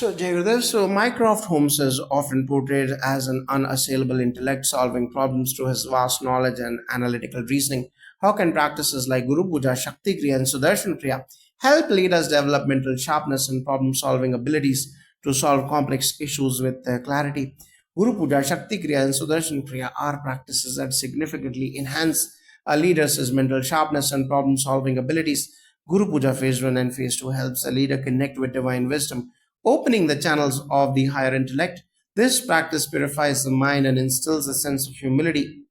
So Mycroft Holmes is often portrayed as an unassailable intellect solving problems through his vast knowledge and analytical reasoning. How can practices like Guru Puja, Shakti Kriya, and Sudarshan Kriya help leaders develop mental sharpness and problem solving abilities to solve complex issues with clarity? Guru Puja, Shakti Kriya, and Sudarshan Kriya are practices that significantly enhance a leader's mental sharpness and problem solving abilities. Guru Puja phase 1 and phase 2 helps a leader connect with divine wisdom, opening the channels of the higher intellect. This practice purifies the mind and instills a sense of humility,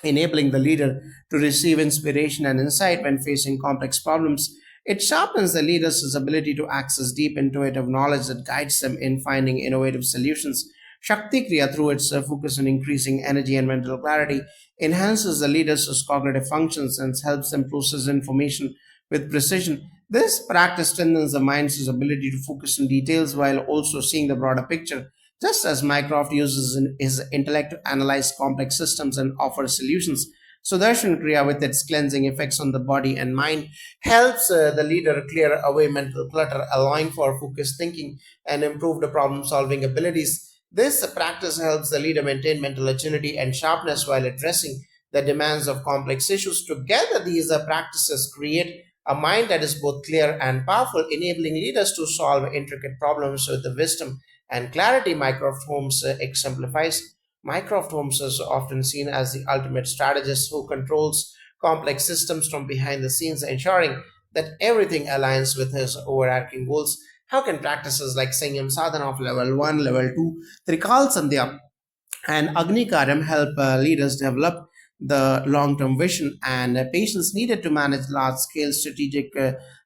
enabling the leader to receive inspiration and insight when facing complex problems. It sharpens the leader's ability to access deep intuitive knowledge that guides them in finding innovative solutions. Shakti Kriya, through its focus on increasing energy and mental clarity, enhances the leader's cognitive functions and helps them process information with precision. This practice strengthens the mind's ability to focus on details while also seeing the broader picture. Just as Mycroft uses his intellect to analyze complex systems and offer solutions, Sudarshan Kriya, with its cleansing effects on the body and mind, helps the leader clear away mental clutter, allowing for focused thinking and improved problem solving abilities. This practice helps the leader maintain mental agility and sharpness while addressing the demands of complex issues. Together, these practices create a mind that is both clear and powerful, enabling leaders to solve intricate problems with the wisdom and clarity Mycroft Holmes exemplifies. Mycroft Holmes is often seen as the ultimate strategist who controls complex systems from behind the scenes, ensuring that everything aligns with his overarching goals. How can practices like Sanyam Sadhana of level 1, level 2, Trikal Sandhya, and Agni Karyam help leaders develop the long term vision and patience needed to manage large scale strategic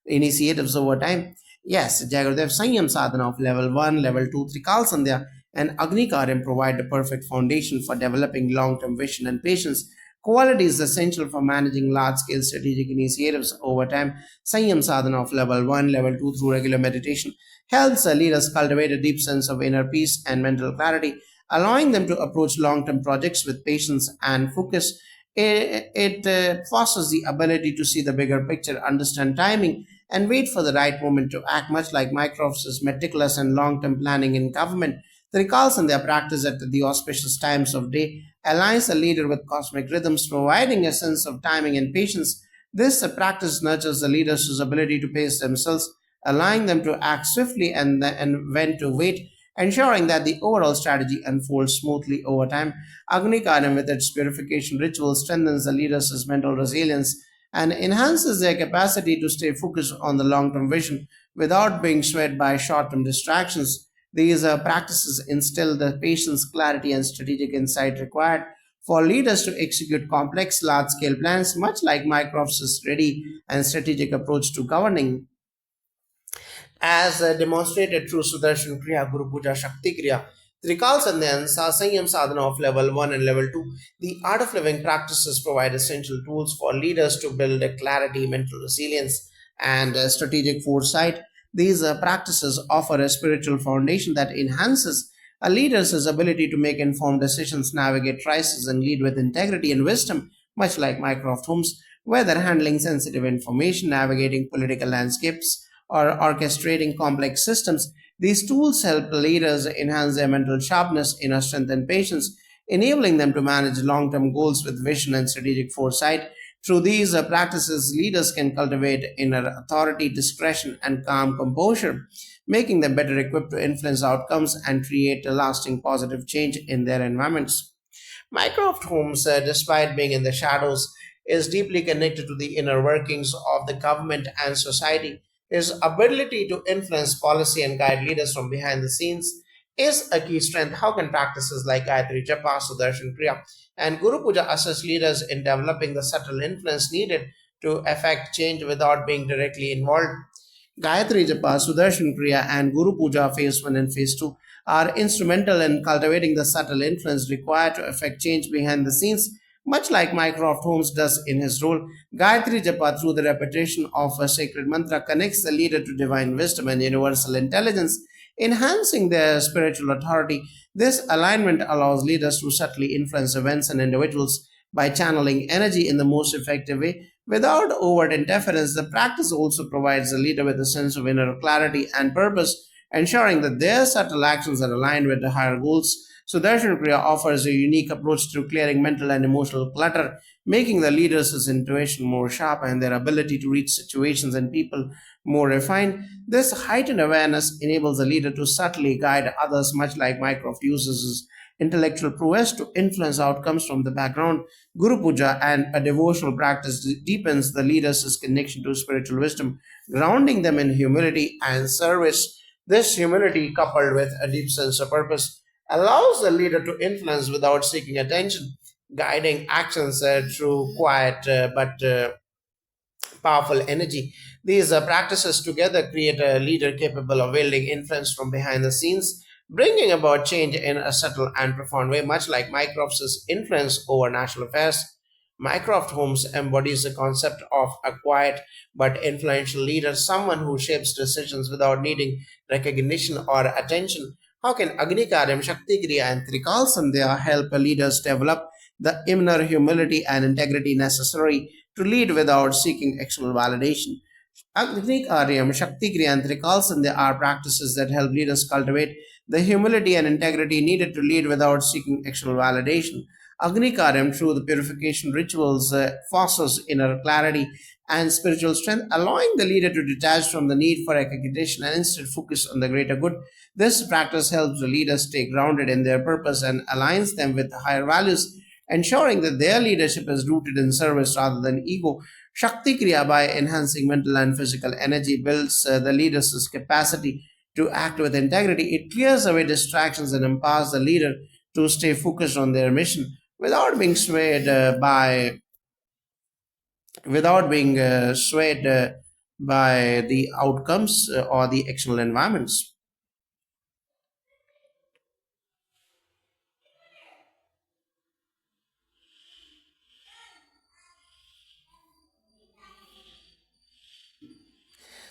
initiatives over time? Yes, Jagadev Sanyam Sadhana of level 1, level 2, Trikal Sandhya, and Agni Karyam provide the perfect foundation for developing long term vision and patience. Quality is essential for managing large scale strategic initiatives over time. Sanyam sadhana of level 1, level 2 through regular meditation helps leaders cultivate a deep sense of inner peace and mental clarity, allowing them to approach long term projects with patience and focus. It fosters the ability to see the bigger picture, understand timing, and wait for the right moment to act, much like Mycroft's meticulous and long term planning in government. The recalls and their practice at the auspicious times of day aligns a leader with cosmic rhythms, providing a sense of timing and patience. This practice nurtures the leader's ability to pace themselves, allowing them to act swiftly and when to wait, ensuring that the overall strategy unfolds smoothly over time. Agni Karyam, with its purification ritual, strengthens the leader's mental resilience and enhances their capacity to stay focused on the long term vision without being swayed by short term distractions. These practices instill the patience, clarity, and strategic insight required for leaders to execute complex, large scale plans, much like Mycroft's ready and strategic approach to governing. As demonstrated through Sudarshan Kriya, Guru Puja, Shakti Kriya, Trikal Sandhyan, Sasanyam Sadhana of level 1 and level 2, the art of living practices provide essential tools for leaders to build a clarity, mental resilience, and strategic foresight. These practices offer a spiritual foundation that enhances a leader's ability to make informed decisions, navigate crises, and lead with integrity and wisdom, much like Mycroft Holmes, whether handling sensitive information, navigating political landscapes, or orchestrating complex systems. These tools help leaders enhance their mental sharpness, inner strength, and patience, enabling them to manage long term goals with vision and strategic foresight. Through these practices, leaders can cultivate inner authority, discretion, and calm composure, making them better equipped to influence outcomes and create a lasting positive change in their environments. Mycroft Holmes, despite being in the shadows, is deeply connected to the inner workings of the government and society. His ability to influence policy and guide leaders from behind the scenes is a key strength. How can practices like Gayatri Japa, Sudarshan Kriya, and Guru Puja assist leaders in developing the subtle influence needed to effect change without being directly involved? Gayatri Japa, Sudarshan Kriya, and Guru Puja phase 1 and phase 2 are instrumental in cultivating the subtle influence required to effect change behind the scenes, much like Mycroft Holmes does in his role. Gayatri Japa, through the repetition of a sacred mantra, connects the leader to divine wisdom and universal intelligence, enhancing their spiritual authority. This alignment allows leaders to subtly influence events and individuals by channeling energy in the most effective way. Without overt interference, the practice also provides the leader with a sense of inner clarity and purpose, ensuring that their subtle actions are aligned with the higher goals. Sudarshan Kriya offers a unique approach to clearing mental and emotional clutter, making the leaders' intuition more sharp and their ability to reach situations and people more refined. This heightened awareness enables the leader to subtly guide others, much like Mycroft uses his intellectual prowess to influence outcomes from the background. Guru Puja and a devotional practice deepens the leader's connection to spiritual wisdom, grounding them in humility and service. This humility, coupled with a deep sense of purpose, allows the leader to influence without seeking attention, guiding actions through quiet but powerful energy. These practices together create a leader capable of wielding influence from behind the scenes, bringing about change in a subtle and profound way, much like Mycroft's influence over national affairs. Mycroft Holmes embodies the concept of a quiet but influential leader, someone who shapes decisions without needing recognition or attention. How can Agnikaryam, Shakti Kriya, and Trikal Sandhya help leaders develop the inner humility and integrity necessary to lead without seeking external validation? Agnik Aryam, Shakti Kriya, and Trikal Sandhya are practices that help leaders cultivate the humility and integrity needed to lead without seeking external validation. Agni Karyam, through the purification rituals, fosters inner clarity and spiritual strength, allowing the leader to detach from the need for recognition and instead focus on the greater good. This practice helps the leaders stay grounded in their purpose and aligns them with higher values, ensuring that their leadership is rooted in service rather than ego. Shakti Kriya, by enhancing mental and physical energy, builds the leader's capacity to act with integrity. It clears away distractions and empowers the leader to stay focused on their mission without being swayed by the outcomes or the external environments.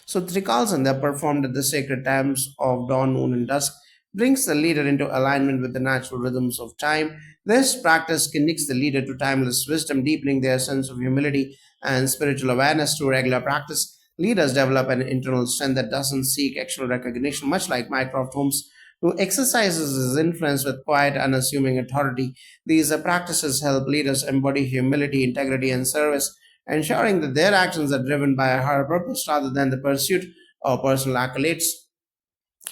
So Trikalsandha, performed at the sacred times of dawn, noon, and dusk, brings the leader into alignment with the natural rhythms of time. This practice connects the leader to timeless wisdom, deepening their sense of humility and spiritual awareness through regular practice. Leaders develop an internal strength that doesn't seek external recognition, much like Mycroft Holmes, who exercises his influence with quiet, unassuming authority. These practices help leaders embody humility, integrity, and service, ensuring that their actions are driven by a higher purpose rather than the pursuit of personal accolades.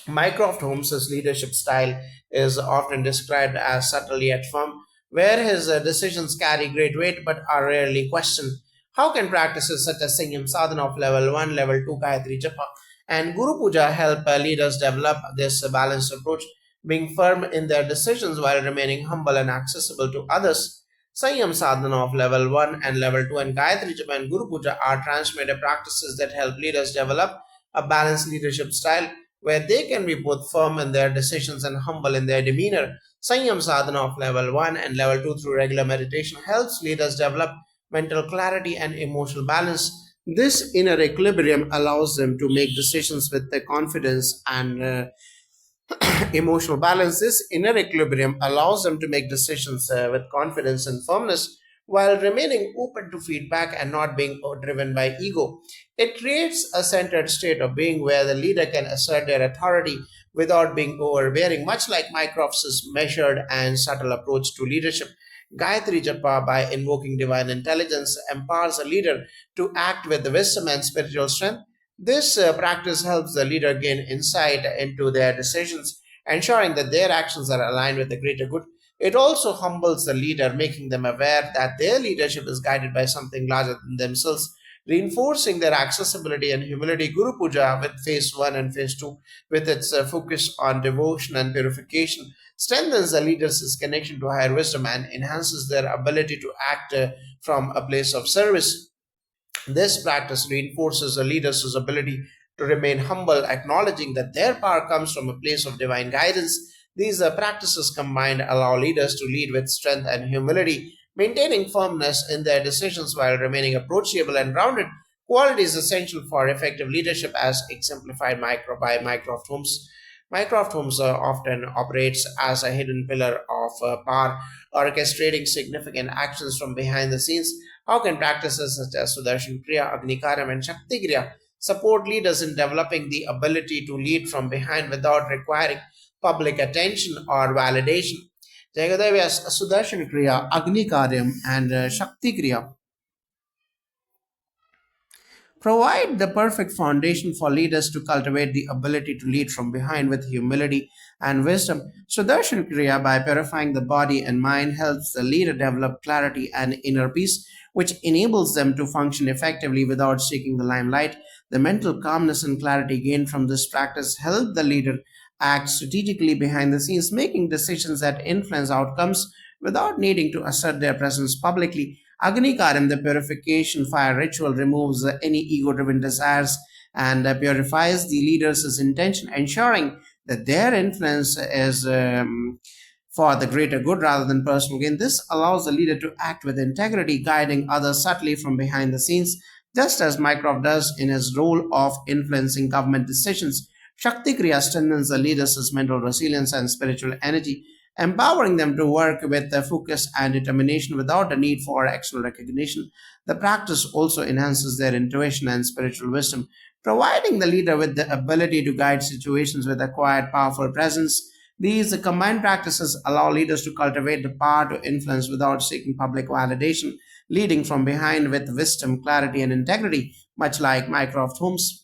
Mycroft Holmes's leadership style is often described as subtle yet firm, where his decisions carry great weight but are rarely questioned. How can practices such as Sangyam Sadhana of level 1, level 2 Gayatri Japa, and Guru Puja help leaders develop this balanced approach, being firm in their decisions while remaining humble and accessible to others? Sanyam Sadhana of level 1 and level 2 and Gayatri Japa and Guru Puja are transformative practices that help leaders develop a balanced leadership style where they can be both firm in their decisions and humble in their demeanor. Sanyam sadhana of level 1 and level 2 through regular meditation helps leaders develop mental clarity and emotional balance. This inner equilibrium allows them to make decisions with the confidence and emotional balance. This inner equilibrium allows them to make decisions with confidence and firmness while remaining open to feedback and not being driven by ego. It creates a centered state of being where the leader can assert their authority without being overbearing, much like Mycroft's measured and subtle approach to leadership. Gayatri Japa, by invoking divine intelligence, empowers a leader to act with wisdom and spiritual strength. This practice helps the leader gain insight into their decisions, ensuring that their actions are aligned with the greater good. It also humbles the leader, making them aware that their leadership is guided by something larger than themselves, reinforcing their accessibility and humility. Guru Puja, with phase 1 and phase 2, with its focus on devotion and purification, strengthens the leader's connection to higher wisdom and enhances their ability to act from a place of service. This practice reinforces a leader's ability to remain humble, acknowledging that their power comes from a place of divine guidance. These practices combined allow leaders to lead with strength and humility, maintaining firmness in their decisions while remaining approachable and grounded. Quality is essential for effective leadership, as exemplified by Mycroft Holmes. Mycroft Holmes often operates as a hidden pillar of power, orchestrating significant actions from behind the scenes. How can practices such as Sudarshan Kriya, Agnikaram, and Shakti Kriya support leaders in developing the ability to lead from behind without requiring public attention or validation. Jagadeva's Sudarshan Kriya, Agni Karyam, and Shakti Kriya provide the perfect foundation for leaders to cultivate the ability to lead from behind with humility and wisdom. Sudarshan Kriya, by purifying the body and mind, helps the leader develop clarity and inner peace, which enables them to function effectively without seeking the limelight. The mental calmness and clarity gained from this practice help the leader act strategically behind the scenes, making decisions that influence outcomes without needing to assert their presence publicly. Agni Karam, the purification fire ritual, removes any ego driven desires and purifies the leader's intention, ensuring that their influence is for the greater good rather than personal gain. This allows the leader to act with integrity, guiding others subtly from behind the scenes, just as Mycroft does in his role of influencing government decisions. Shakti Kriya strengthens the leader's mental resilience and spiritual energy, empowering them to work with focus and determination without the need for external recognition. The practice also enhances their intuition and spiritual wisdom, providing the leader with the ability to guide situations with a quiet, powerful presence. These combined practices allow leaders to cultivate the power to influence without seeking public validation, leading from behind with wisdom, clarity, and integrity, much like Mycroft Holmes.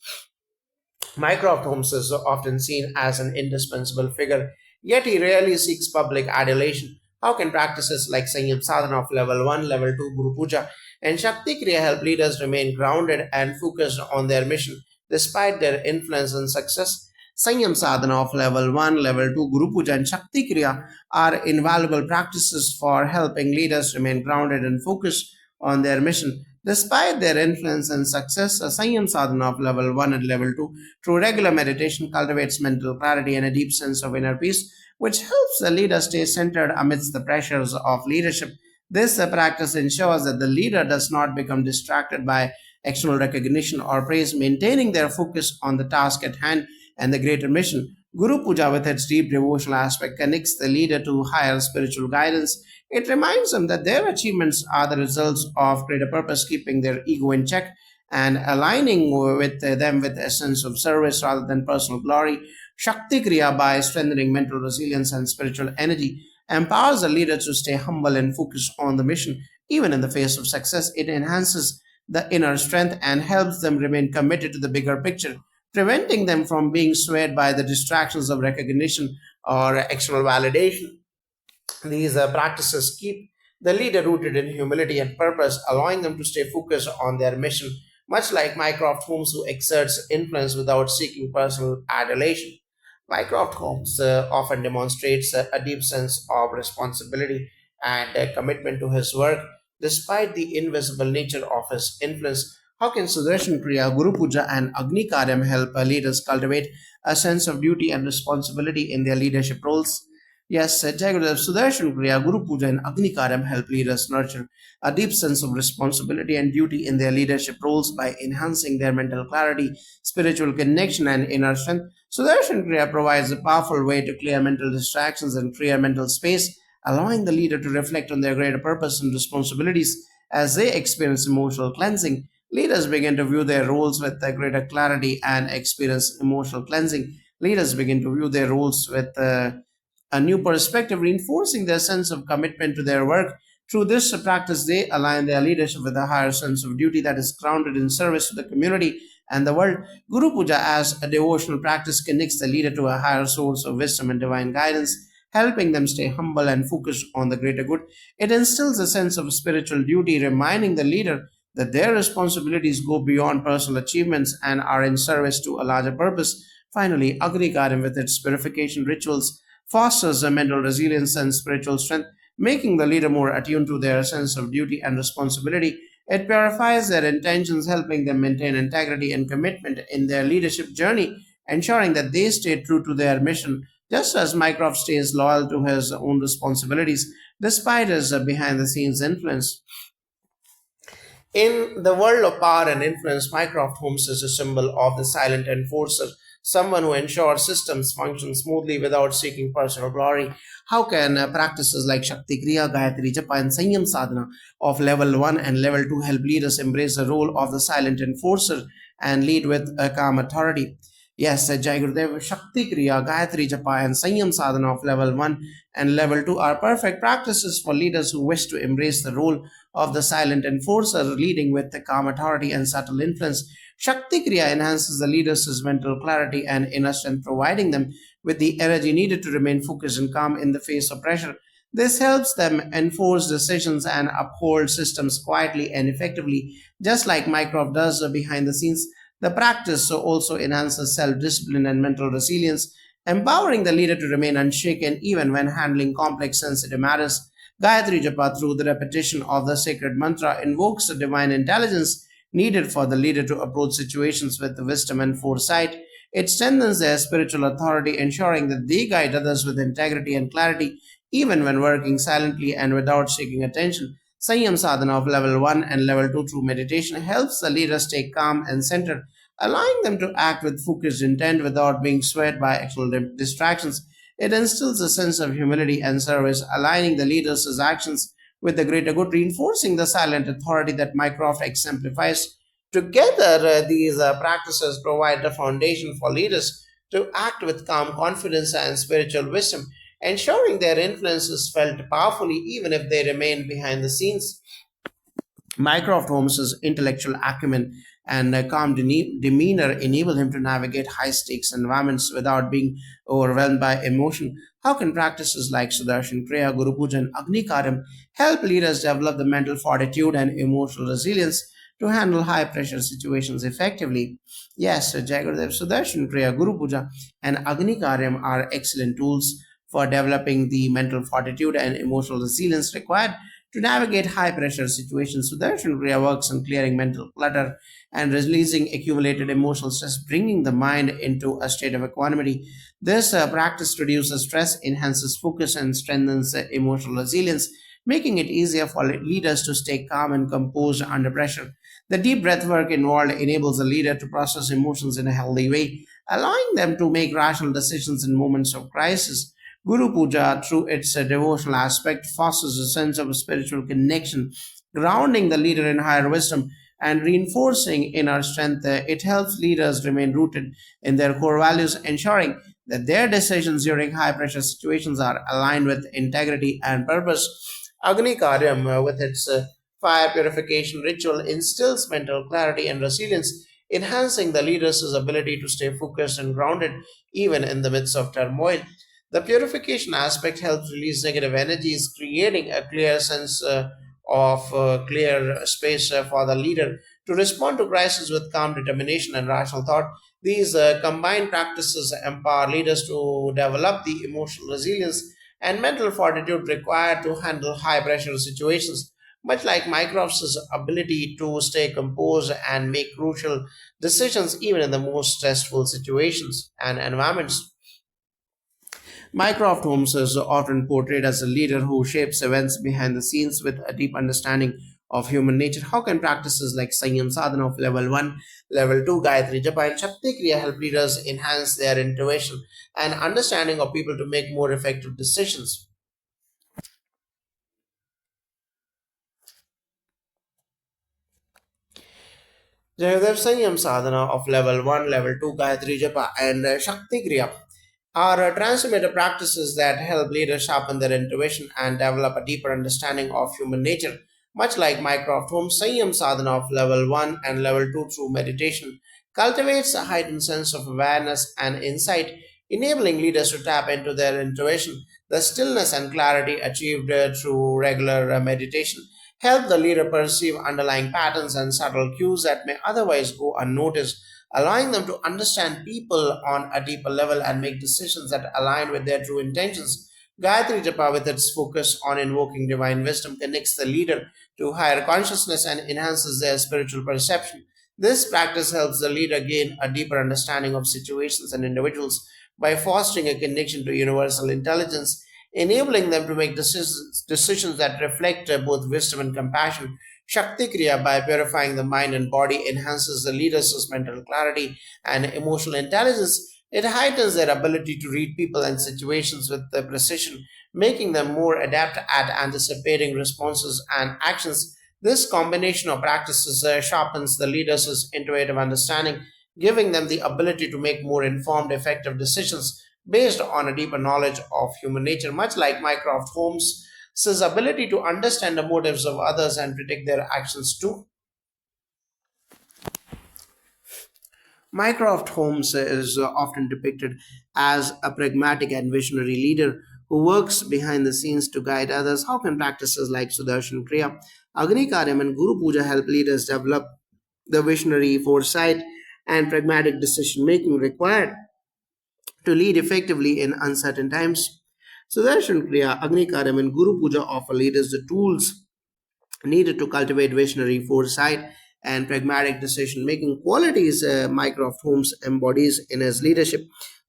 Mycroft Holmes is often seen as an indispensable figure, yet he rarely seeks public adulation. How can practices like Sanyam Sadhana of level 1, level 2, Guru Puja, and Shakti Kriya help leaders remain grounded and focused on their mission despite their influence and success? Sanyam Sadhana of level 1, level 2, Guru Puja, and Shakti Kriya are invaluable practices for helping leaders remain grounded and focused on their mission. Despite their influence and success, a Sanyam sadhana of level 1 and level 2 through regular meditation cultivates mental clarity and a deep sense of inner peace, which helps the leader stay centered amidst the pressures of leadership. This practice ensures that the leader does not become distracted by external recognition or praise, maintaining their focus on the task at hand and the greater mission. Guru Puja, with its deep devotional aspect, connects the leader to higher spiritual guidance. It reminds them that their achievements are the results of greater purpose, keeping their ego in check and aligning with them with a sense of service rather than personal glory. Shakti Kriya, by strengthening mental resilience and spiritual energy, empowers the leader to stay humble and focused on the mission. Even in the face of success, it enhances the inner strength and helps them remain committed to the bigger picture, preventing them from being swayed by the distractions of recognition or external validation. These practices keep the leader rooted in humility and purpose, allowing them to stay focused on their mission, much like Mycroft Holmes, who exerts influence without seeking personal adulation. Mycroft Holmes often demonstrates a deep sense of responsibility and commitment to his work, despite the invisible nature of his influence. How can Sudarshan Kriya, Guru Puja, and Agni Karyam help leaders cultivate a sense of duty and responsibility in their leadership roles? Yes, Jagadev, Sudarshan Kriya, Guru Puja, and Agni Karyam help leaders nurture a deep sense of responsibility and duty in their leadership roles by enhancing their mental clarity, spiritual connection, and inner strength. Sudarshan Kriya provides a powerful way to clear mental distractions and clear mental space, allowing the leader to reflect on their greater purpose and responsibilities. As they experience emotional cleansing, leaders begin to view their roles with a greater clarity and experience emotional cleansing. Leaders begin to view their roles with a new perspective, reinforcing their sense of commitment to their work. Through this practice, they align their leadership with a higher sense of duty that is grounded in service to the community and the world. Guru Puja, as a devotional practice, connects the leader to a higher source of wisdom and divine guidance, helping them stay humble and focused on the greater good. It instills a sense of spiritual duty, reminding the leader that their responsibilities go beyond personal achievements and are in service to a larger purpose. Finally, Agni Karyam, with its purification rituals, fosters a mental resilience and spiritual strength, making the leader more attuned to their sense of duty and responsibility. It purifies their intentions, helping them maintain integrity and commitment in their leadership journey, ensuring that they stay true to their mission, just as Mycroft stays loyal to his own responsibilities despite his behind the scenes influence. In the world of power and influence, Mycroft Holmes is a symbol of the silent enforcer, someone who ensures systems function smoothly without seeking personal glory. How can practices like Shakti Kriya, Gayatri Japa, and Sanyam Sadhana of level 1 and level 2 help leaders embrace the role of the silent enforcer, and lead with a calm authority. Yes, Jai Gurudev, Shakti Kriya, Gayatri Japa, and Sanyam Sadhana of level 1 and level 2 are perfect practices for leaders who wish to embrace the role of the silent enforcer, leading with the calm authority and subtle influence. Shakti Kriya enhances the leaders' mental clarity and inner strength, providing them with the energy needed to remain focused and calm in the face of pressure. This helps them enforce decisions and uphold systems quietly and effectively, just like Mycroft does behind the scenes. The practice also enhances self discipline and mental resilience, empowering the leader to remain unshaken even when handling complex sensitive matters. Gayatri Japa, through the repetition of the sacred mantra, invokes the divine intelligence needed for the leader to approach situations with wisdom and foresight. It strengthens their spiritual authority, ensuring that they guide others with integrity and clarity, even when working silently and without seeking attention. Sanyam sadhana of level 1 and level 2 through meditation helps the leader stay calm and centered, allowing them to act with focused intent without being swayed by external distractions. It instills a sense of humility and service, aligning the leader's actions with the greater good, reinforcing the silent authority that Mycroft exemplifies. Together, these practices provide the foundation for leaders to act with calm confidence and spiritual wisdom, ensuring their influence is felt powerfully even if they remain behind the scenes. Mycroft Holmes's intellectual acumen and calm demeanor enable him to navigate high stakes environments without being overwhelmed by emotion. How can practices like Sudarshan Kriya, Guru Puja, and Agni Karyam help leaders develop the mental fortitude and emotional resilience to handle high pressure situations effectively? Yes, Jagadev, Sudarshan Kriya, Guru Puja, and Agni Karyam are excellent tools for developing the mental fortitude and emotional resilience required to navigate high pressure situations. Sudarshan Kriya works on clearing mental clutter and releasing accumulated emotional stress, bringing the mind into a state of equanimity. This practice reduces stress, enhances focus, and strengthens emotional resilience, making it easier for leaders to stay calm and composed under pressure. The deep breath work involved enables a leader to process emotions in a healthy way, allowing them to make rational decisions in moments of crisis. Guru Puja, through its devotional aspect, fosters a sense of spiritual connection, grounding the leader in higher wisdom and reinforcing inner strength. It helps leaders remain rooted in their core values, ensuring that their decisions during high pressure situations are aligned with integrity and purpose. Agni Karyam, with its fire purification ritual, instills mental clarity and resilience, enhancing the leader's ability to stay focused and grounded even in the midst of turmoil. The purification aspect helps release negative energies, creating a clear sense of clear space for the leader to respond to crisis with calm determination and rational thought. These combined practices empower leaders to develop the emotional resilience and mental fortitude required to handle high pressure situations. Much like Mycroft's ability to stay composed and make crucial decisions even in the most stressful situations and environments. Mycroft Holmes is often portrayed as a leader who shapes events behind the scenes with a deep understanding of human nature. How can practices like Sanyam Sadhana of level 1, level 2, Gayatri Japa, and Shakti Kriya help leaders enhance their intuition and understanding of people to make more effective decisions? Jayadev Sanyam Sadhana of level 1, level 2, Gayatri Japa, and Shakti Kriya are transformative practices that help leaders sharpen their intuition and develop a deeper understanding of human nature. Much like Mycroft Holmes, Sanyam Sadhana of level 1 and level 2 through meditation cultivates a heightened sense of awareness and insight, enabling leaders to tap into their intuition. The stillness and clarity achieved through regular meditation help the leader perceive underlying patterns and subtle cues that may otherwise go unnoticed, allowing them to understand people on a deeper level and make decisions that align with their true intentions. Gayatri Japa, with its focus on invoking divine wisdom, connects the leader to higher consciousness and enhances their spiritual perception. This practice helps the leader gain a deeper understanding of situations and individuals by fostering a connection to universal intelligence, enabling them to make decisions that reflect both wisdom and compassion. Shakti Kriya, by purifying the mind and body, enhances the leader's mental clarity and emotional intelligence. It heightens their ability to read people and situations with precision, making them more adept at anticipating responses and actions. This combination of practices sharpens the leaders' intuitive understanding, giving them the ability to make more informed, effective decisions based on a deeper knowledge of human nature, much like Mycroft Holmes' ability to understand the motives of others and predict their actions too. Mycroft Holmes is often depicted as a pragmatic and visionary leader who works behind the scenes to guide others. How can practices like Sudarshan Kriya, Agni Karyam, and Guru Puja help leaders develop the visionary foresight and pragmatic decision making required to lead effectively in uncertain times? Sudarshan Kriya, Agni Karyam, and Guru Puja offer leaders the tools needed to cultivate visionary foresight and pragmatic decision making qualities Mycroft Holmes embodies in his leadership.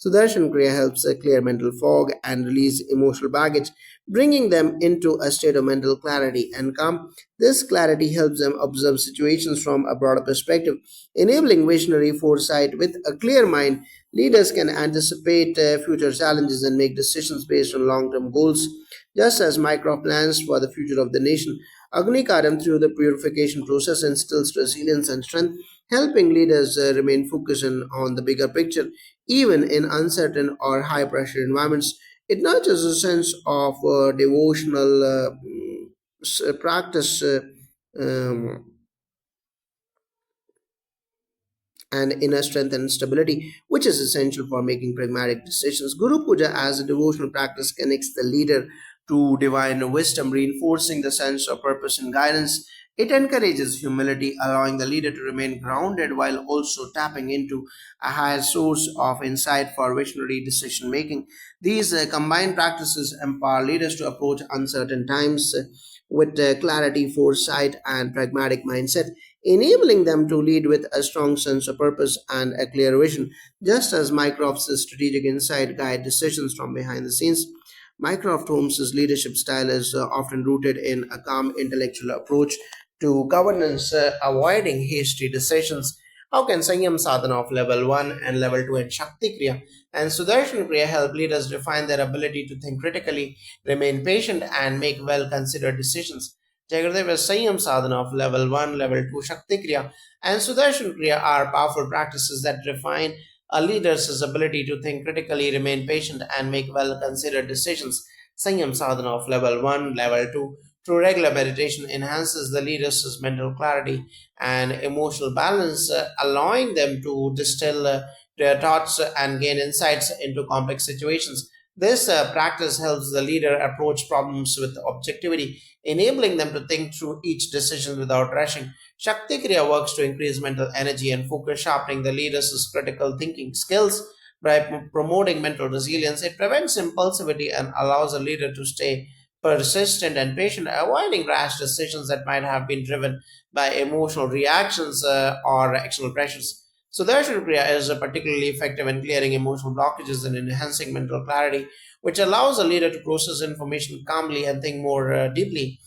Sudarshan Kriya helps clear mental fog and release emotional baggage, bringing them into a state of mental clarity and calm. This clarity helps them observe situations from a broader perspective, enabling visionary foresight. With a clear mind, leaders can anticipate future challenges and make decisions based on long term goals. Just as Mycroft plans for the future of the nation, Agni Karam, through the purification process, instills resilience and strength, helping leaders remain focused on the bigger picture, even in uncertain or high pressure environments. It nurtures a sense of devotional practice. Um, and inner strength and stability, which is essential for making pragmatic decisions. Guru Puja, as a devotional practice, connects the leader to divine wisdom, reinforcing the sense of purpose and guidance. It encourages humility, allowing the leader to remain grounded while also tapping into a higher source of insight for visionary decision making. These combined practices empower leaders to approach uncertain times with clarity, foresight, and pragmatic mindset, enabling them to lead with a strong sense of purpose and a clear vision. Just as Mycroft's strategic insight guide decisions from behind the scenes, Mycroft Holmes's leadership style is often rooted in a calm intellectual approach to governance, avoiding hasty decisions. How can Sanyam Sadhana of level 1 and level 2 and Shakti Kriya and Sudarshan Kriya help leaders refine their ability to think critically, remain patient, and make well considered decisions? Jagradeva Sanyam Sadhana of level 1, level 2 Shakti Kriya and Sudarshan Kriya are powerful practices that refine a leader's ability to think critically, remain patient, and make well considered decisions. Sanyam Sadhana of level 1, level 2 through regular meditation enhances the leader's mental clarity and emotional balance, allowing them to distill their thoughts and gain insights into complex situations. This practice helps the leader approach problems with objectivity, enabling them to think through each decision without rushing. Shakti Kriya works to increase mental energy and focus, sharpening the leader's critical thinking skills by promoting mental resilience. It prevents impulsivity and allows a leader to stay persistent and patient, avoiding rash decisions that might have been driven by emotional reactions or external pressures. So, Darshan Kriya is particularly effective in clearing emotional blockages and enhancing mental clarity, which allows a leader to process information calmly and think more deeply.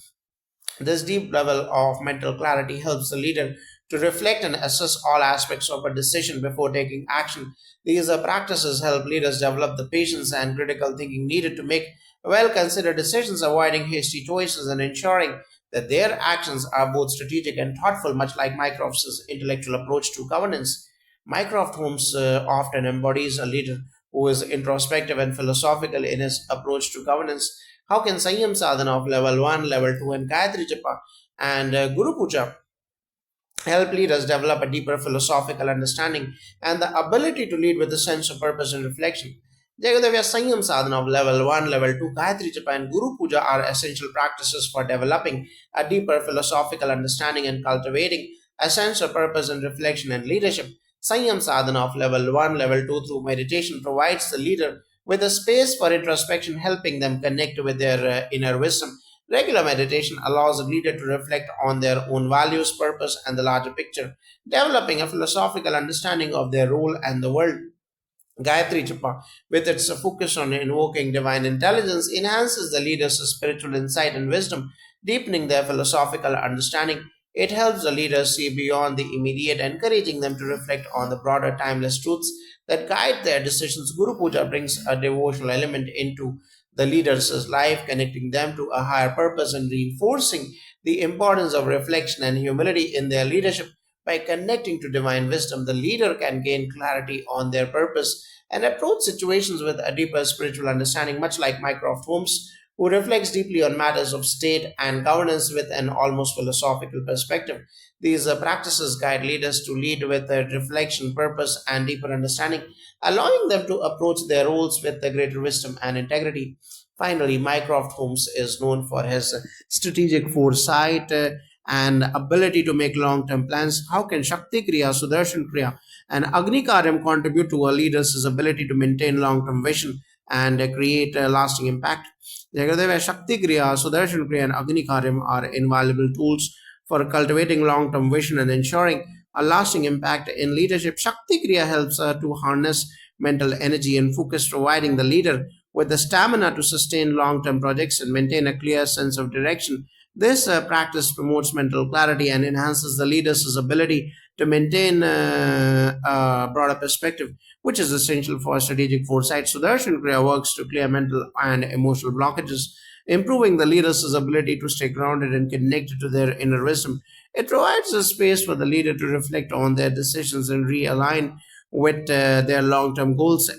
This deep level of mental clarity helps the leader to reflect and assess all aspects of a decision before taking action. These practices help leaders develop the patience and critical thinking needed to make well considered decisions, avoiding hasty choices and ensuring that their actions are both strategic and thoughtful, much like Mycroft's intellectual approach to governance. Mycroft Holmes often embodies a leader who is introspective and philosophical in his approach to governance. How can Sanyam Sadhana of level 1, level 2, and Gayatri Japa and Guru Puja help leaders develop a deeper philosophical understanding and the ability to lead with a sense of purpose and reflection? Jagadavya Sanyam Sadhana of level 1, level 2, Gayatri Japa, and Guru Puja are essential practices for developing a deeper philosophical understanding and cultivating a sense of purpose and reflection and leadership. Sanyam Sadhana of level 1, level 2 through meditation provides the leader with a space for introspection, helping them connect with their inner wisdom. Regular meditation allows a leader to reflect on their own values, purpose, and the larger picture, developing a philosophical understanding of their role and the world. Gayatri Japa, with its focus on invoking divine intelligence, enhances the leader's spiritual insight and wisdom, deepening their philosophical understanding. It helps the leaders see beyond the immediate, encouraging them to reflect on the broader timeless truths that guide their decisions. Guru Puja brings a devotional element into the leader's life, connecting them to a higher purpose and reinforcing the importance of reflection and humility in their leadership. By connecting to divine wisdom, the leader can gain clarity on their purpose and approach situations with a deeper spiritual understanding, much like Mycroft Holmes, who reflects deeply on matters of state and governance with an almost philosophical perspective. These practices guide leaders to lead with reflection, purpose, and deeper understanding, allowing them to approach their roles with greater wisdom and integrity. Finally, Mycroft Holmes is known for his strategic foresight and ability to make long term plans. How can Shakti Kriya, Sudarshan Kriya, and Agni Karyam contribute to a leader's ability to maintain long term vision and create a lasting impact? Jagadeva Shakti Kriya, Sudarshan Kriya, and Agni Karyam are invaluable tools for cultivating long term vision and ensuring a lasting impact in leadership. Shakti Kriya helps to harness mental energy and focus, providing the leader with the stamina to sustain long term projects and maintain a clear sense of direction. This practice promotes mental clarity and enhances the leader's ability to maintain a broader perspective, which is essential for strategic foresight. Sudarshan Kriya works to clear mental and emotional blockages, improving the leader's ability to stay grounded and connected to their inner wisdom. It provides a space for the leader to reflect on their decisions and realign with their long term goals,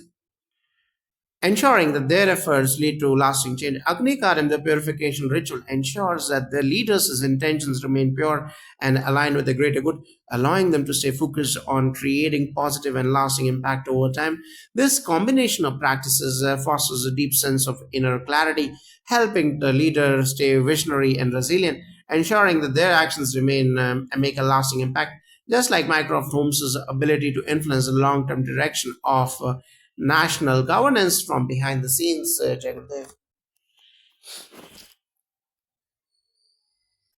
ensuring that their efforts lead to lasting change. Agni Karam, the purification ritual, ensures that the leaders' intentions remain pure and aligned with the greater good, allowing them to stay focused on creating positive and lasting impact over time. This combination of practices fosters a deep sense of inner clarity, helping the leader stay visionary and resilient, ensuring that their actions remain and make a lasting impact. Just like Mycroft Holmes' ability to influence the long term direction of national governance from behind the scenes, Jagdeep.